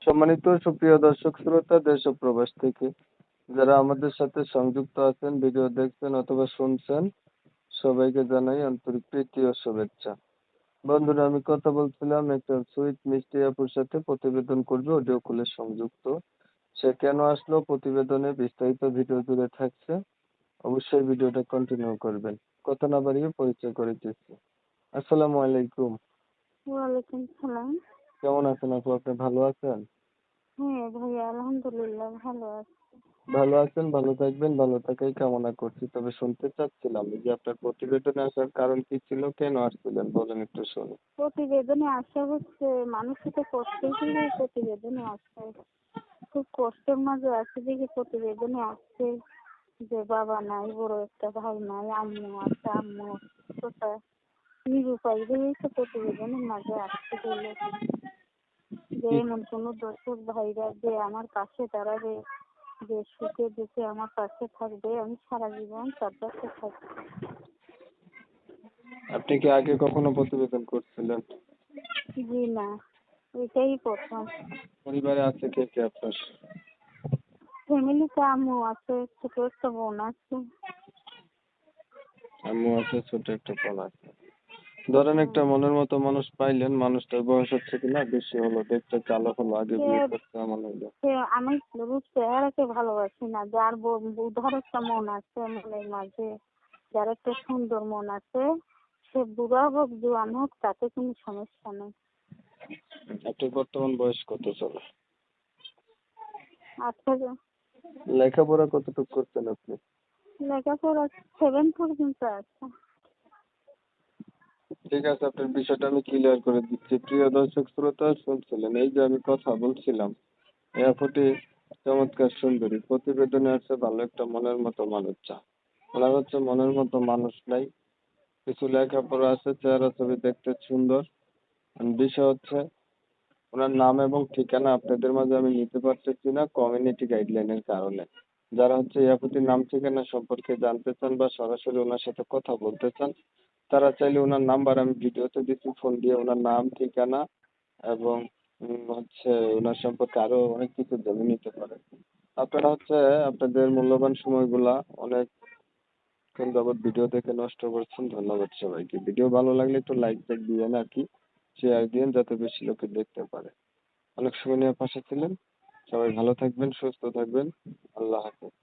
সম্মানিত সুপ্রিয় দর্শক শ্রোতা দেশ ও প্রবাস থেকে যারা আমাদের সাথে সংযুক্ত আছেন, ভিডিও দেখছেন অথবা শুনছেন, সবাইকে জানাই আন্তরিক প্রীতি ও শুভেচ্ছা। বন্ধুরা, আমি কথা বলছিলাম একটা সুইট মিষ্টি আপুর সাথে, প্রতিবেদন করবে, অডিও কলে সংযুক্ত। সে কেন আসলো, প্রতিবেদনে বিস্তারিত ভিডিও জুড়ে থাকছে। অবশ্যই ভিডিওটা কন্টিনিউ করবেন। কথা না বাড়িয়ে পরিচয় করে দিচ্ছি। আসসালামু আলাইকুম। ওয়ালাইকুম সালাম। কেমন আছেন আপু? আপনি ভালো আছেন? হ্যাঁ ভাইয়া, আলহামদুলিল্লাহ ভালো আছি। ভালো আছেন, ভালো থাকবেন, ভালো থাকাই কামনা করছি। তবে শুনতে চাচ্ছিলাম যে আপনার প্রতিবেদনে আসার কারণ কি ছিল, কেন আসছিলেন বলেন একটু শুনি। প্রতিবেদনে আসা হচ্ছে, মানুষের তো কষ্টের থেকে প্রতিবেদনে আসছে। খুব কষ্টের মাঝে আছে দেখে প্রতিবেদনে আসছে যে বাবা নাই, বড় একটা ভাই নাই, আম্মু আছে, আম্মু ছোটা নিরুপায় হয়েছে, প্রতিবেদনের মাঝে আসতে হলো যে কি এমন কোনো দর্শক ভাইরা যে আমার পাশে দাঁড়াবে, যে সুখে দুঃখে আমার পাশে থাকবে, আমি সারা জীবন তার পাশে থাকবো। আপনি কি আগে কখনো প্রতিবেদন করছিলেন? জি না, এটাই প্রথম। পরিবারে আছে কে কে আপনার? ফ্যামিলিতে আম্মু আছে, ছোট একটা বোন আছে। আম্মু আছে, ছোট একটা বোন আছে। ধরেন একটা মনের মতো মানুষ পাইলেন, মানুষটার বয়স হচ্ছে কিনা বেশি হলো, দেখতে কালো হলো, আগে সে বিয়ে করতে এমন হইলো। সে আমি রূপ চেহারাকে ভালোবাসি না, যার উদার একটা মন আছে মনের মাঝে, যার একটা সুন্দর মন আছে, সে বুড়া হোক জোয়ান হোক তাতে কোনো সমস্যা নেই। আপনার বর্তমান বয়স কত চলে? আচ্ছা, লেখাপড়া কতটুকু করছেন আপনি? লেখাপড়া 7 পর্যন্ত আছে। ঠিক আছে, আপনার বিষয়টা আমি ক্লিয়ার করে দিচ্ছি। প্রিয় দর্শক শ্রোতা, শুনছিলেন এই যে আমি কথা বলছিলাম, এই আপুটি চমৎকার সুন্দরী, প্রতিবেদনে আছে ভালো একটা মনের মতো মানুষ চা। ওনার হচ্ছে মনের মতো মানুষ নাই, কিছু লেখাপড়া আছে, চেহারা ছবি দেখতে সুন্দর। বিষয় হচ্ছে ওনার নাম এবং ঠিকানা আপনাদের মাঝে আমি নিতে পারতেছি না কমিউনিটি গাইডলাইনের কারণে। যারা হচ্ছে এই আপুটির নাম ঠিকানা সম্পর্কে জানতে চান বা সরাসরি ওনার সাথে কথা বলতে চান, তারা চাইলে ওনার নাম্বার আমি ভিডিওতে দিচ্ছি, ফোন দিয়ে ওনার নাম ঠিকানা এবং হচ্ছে ওনার সম্পর্কে আরো অনেক কিছু জেনে নিতে পারেন। আপনারা হচ্ছে আপনাদের মূল্যবান সময়গুলা অনেকক্ষণ যাবত ভিডিও দেখে নষ্ট করছেন। ধন্যবাদ সবাইকে। ভিডিও ভালো লাগলে একটু লাইক দিয়েন আর কি, শেয়ার দিয়েন যাতে বেশি লোকে দেখতে পারে। অনেক সময় নিয়ে পাশে ছিলেন। সবাই ভালো থাকবেন, সুস্থ থাকবেন। আল্লাহ হাফেজ।